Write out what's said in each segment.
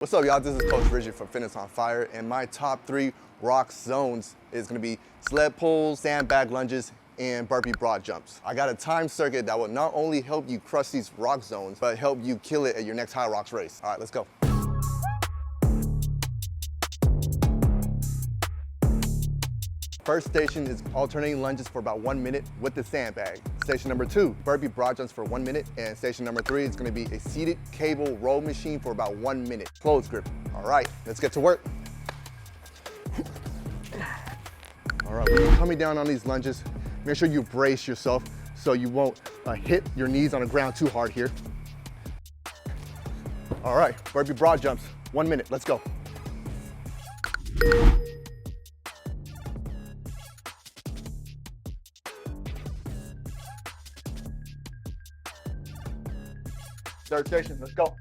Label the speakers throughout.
Speaker 1: What's up, y'all? This is Coach Richie from Fitness on Fire, and my top 3 Roxzones is going to be sled pulls, sandbag lunges, and burpee broad jumps. I got a time circuit that will not only help you crush these Roxzones, but help you kill it at your next HYROX race. All right, let's go. First station is alternating lunges for about 1 minute with the sandbag. Station number 2, burpee broad jumps for 1 minute. And station number 3 is gonna be a seated cable row machine for about 1 minute. Close grip. All right, let's get to work. All right, when you're coming down on these lunges, make sure you brace yourself so you won't hit your knees on the ground too hard here. All right, burpee broad jumps, 1 minute, let's go. Third station, let's go.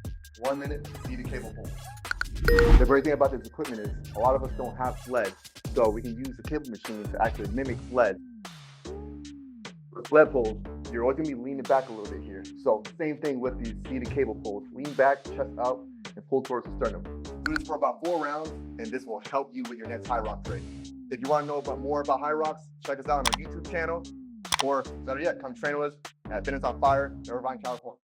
Speaker 1: 1 minute, seated cable pull. The great thing about this equipment is a lot of us don't have sled, so we can use the cable machine to actually mimic sled. For sled pulls, you're always gonna be leaning back a little bit here. So same thing with these seated cable pulls. Lean back, chest out, and pull towards the sternum. Do this for about 4 rounds, and this will help you with your next HYROX race. If you wanna know more about HYROX, check us out on our YouTube channel, or better yet, come train with us at Fitness on Fire, Irvine, California.